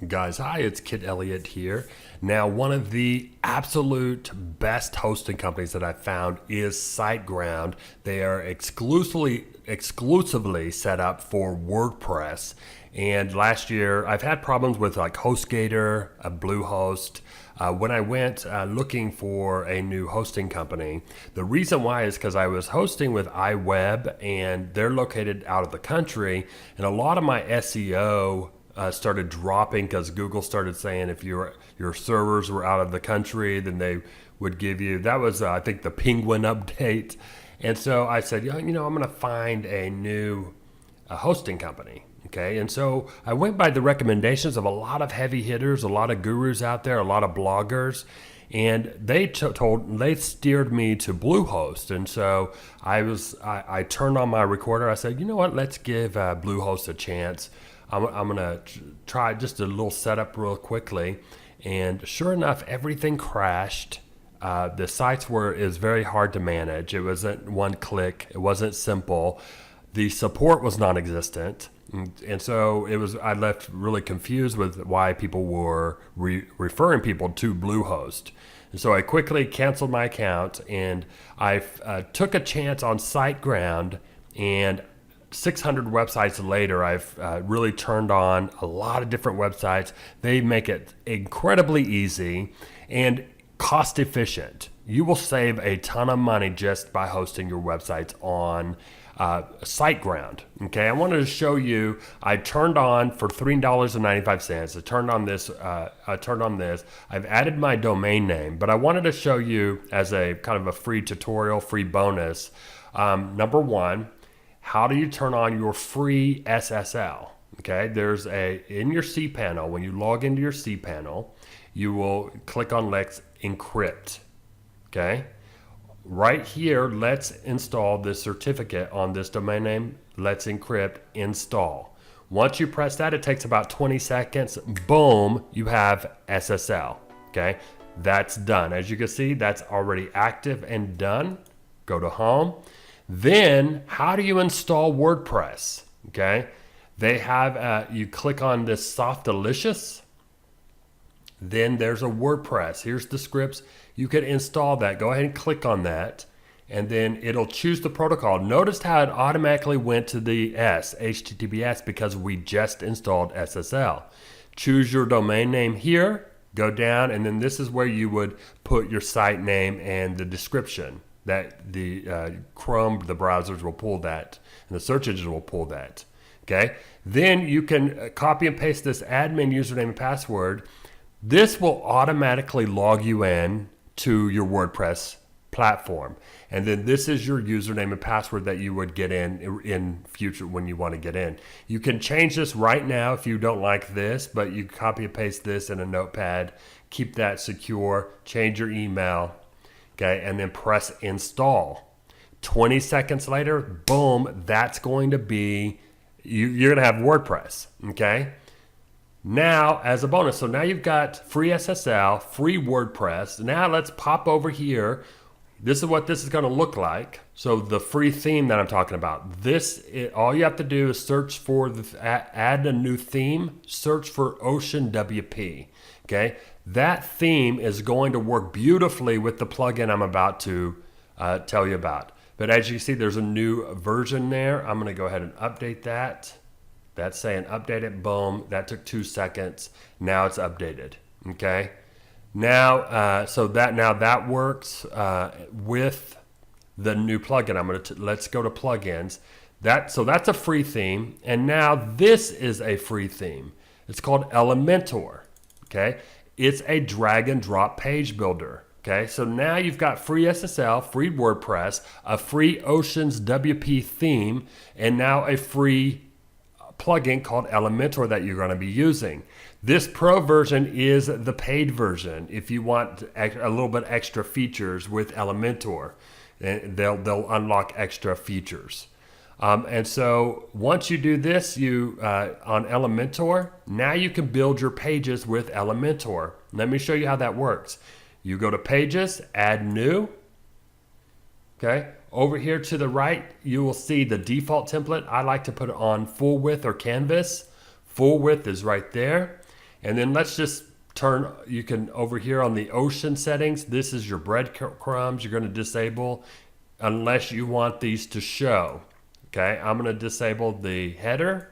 Guys, hi, it's Kit Elliott here. Now, one of the absolute best hosting companies that I found is SiteGround. They are exclusively set up for WordPress. And last year, I've had problems with like HostGator, Bluehost. When I went looking for a new hosting company, the reason why is because I was hosting with iWeb, and they're located out of the country, and a lot of my SEO started dropping because Google started saying if your servers were out of the country, then they would give you, that was I think the Penguin update. And so I said, I'm going to find a new hosting company. Okay, and so I went by the recommendations of a lot of heavy hitters, a lot of gurus out there, a lot of bloggers, and they steered me to Bluehost. And so I turned on my recorder. I said, you know what? Let's give Bluehost a chance. I'm gonna try just a little setup real quickly, and sure enough, everything crashed. The sites is very hard to manage. It wasn't one click. It wasn't simple. The support was non-existent. And so I left really confused with why people were referring people to Bluehost. And so I quickly canceled my account, and I took a chance on SiteGround, and 600 websites later, I've really turned on a lot of different websites. They make it incredibly easy and cost efficient. You will save a ton of money just by hosting your websites on SiteGround. Okay, I wanted to show you. I turned on for $3.95. I turned on this. I've added my domain name, but I wanted to show you as a kind of a free tutorial, free bonus. Number one, how do you turn on your free SSL? Okay, there's in your cPanel. When you log into your cPanel, you will click on Let's Encrypt. Okay. Right here, let's install this certificate on this domain name. Let's Encrypt, install. Once you press that, it takes about 20 seconds. Boom, you have SSL. Okay, that's done. As you can see, that's already active and done. Go to home. Then, how do you install WordPress? Okay, they have, you click on this Soft Delicious. Then there's a WordPress. Here's the scripts. You can install that. Go ahead and click on that, and then it'll choose the protocol. Notice how it automatically went to the HTTPS, because we just installed SSL. Choose your domain name here, go down, and then this is where you would put your site name and the description. That the Chrome, the browsers will pull that, and the search engine will pull that. Okay. Then you can copy and paste this admin username and password. This will automatically log you in to your WordPress platform. And then this is your username and password that you would get in future when you want to get in. You can change this right now if you don't like this, but you copy and paste this in a notepad, keep that secure, change your email, okay, and then press install. 20 seconds later, boom, that's going to be, you're going to have WordPress, okay? Now, as a bonus, so now you've got free SSL, free WordPress. Now let's pop over here. This is what this is going to look like. So the free theme that I'm talking about, all you have to do is search for, add a new theme, search for Ocean WP, okay? That theme is going to work beautifully with the plugin I'm about to tell you about. But as you see, there's a new version there. I'm going to go ahead and update that. That's saying update it, boom. That took 2 seconds. Now it's updated, okay? Now, that works with the new plugin. Let's go to plugins. So that's a free theme. And now this is a free theme. It's called Elementor, okay? It's a drag and drop page builder. Okay, so now you've got free SSL, free WordPress, a free Oceans WP theme, and now a free plugin called Elementor that you're going to be using. This pro version is the paid version. If you want a little bit extra features with Elementor, they'll unlock extra features. And so once you do this, on Elementor, now you can build your pages with Elementor. Let me show you how that works. You go to Pages, Add New. Okay. Over here to the right, you will see the default template. I like to put it on full width or canvas. Full width is right there. And then let's just you can over here on the ocean settings, this is your breadcrumbs you're going to disable unless you want these to show. Okay, I'm going to disable the header.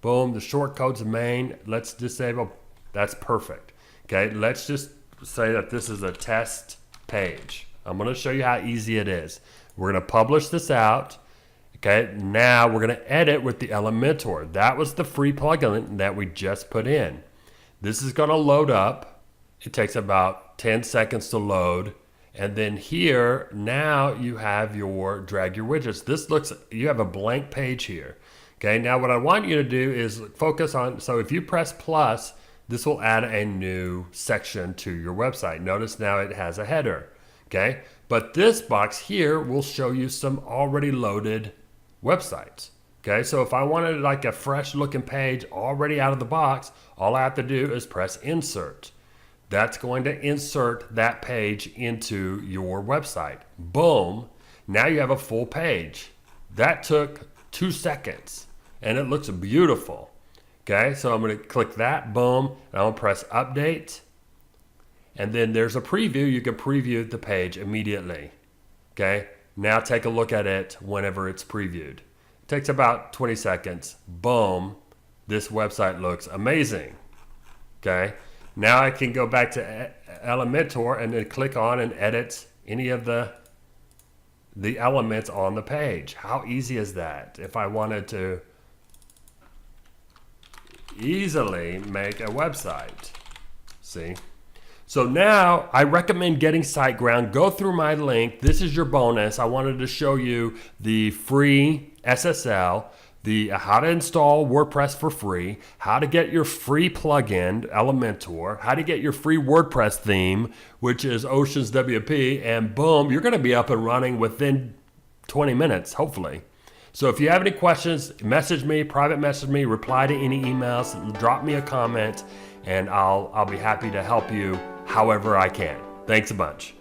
Boom, the short codes main, let's disable. That's perfect. Okay, let's just say that this is a test page. I'm going to show you how easy it is. We're going to publish this out. Okay, now we're going to edit with the Elementor. That was the free plugin that we just put in. This is going to load up. It takes about 10 seconds to load. And then here, now you have your drag your widgets. You have a blank page here. Okay, now what I want you to do is focus on, so if you press plus, this will add a new section to your website. Notice now it has a header. Okay, but this box here will show you some already loaded websites. Okay, so if I wanted like a fresh looking page already out of the box, all I have to do is press insert. That's going to insert that page into your website. Boom, now you have a full page. That took 2 seconds and it looks beautiful. Okay, so I'm going to click that, boom, and I'm going to press update. And then there's a preview. You can preview the page immediately. Okay, now take a look at it whenever it's previewed. It takes about 20 seconds. Boom, this website looks amazing. Okay, now I can go back to Elementor and then click on and edit any of the elements on the page. How easy is that? If I wanted to easily make a website. See? So now I recommend getting SiteGround. Go through my link. This is your bonus. I wanted to show you the free SSL, how to install WordPress for free, how to get your free plugin, Elementor, how to get your free WordPress theme, which is Oceans WP, and boom, you're going to be up and running within 20 minutes, hopefully. So if you have any questions, message me, private message me, reply to any emails, drop me a comment, and I'll be happy to help you however I can. Thanks a bunch.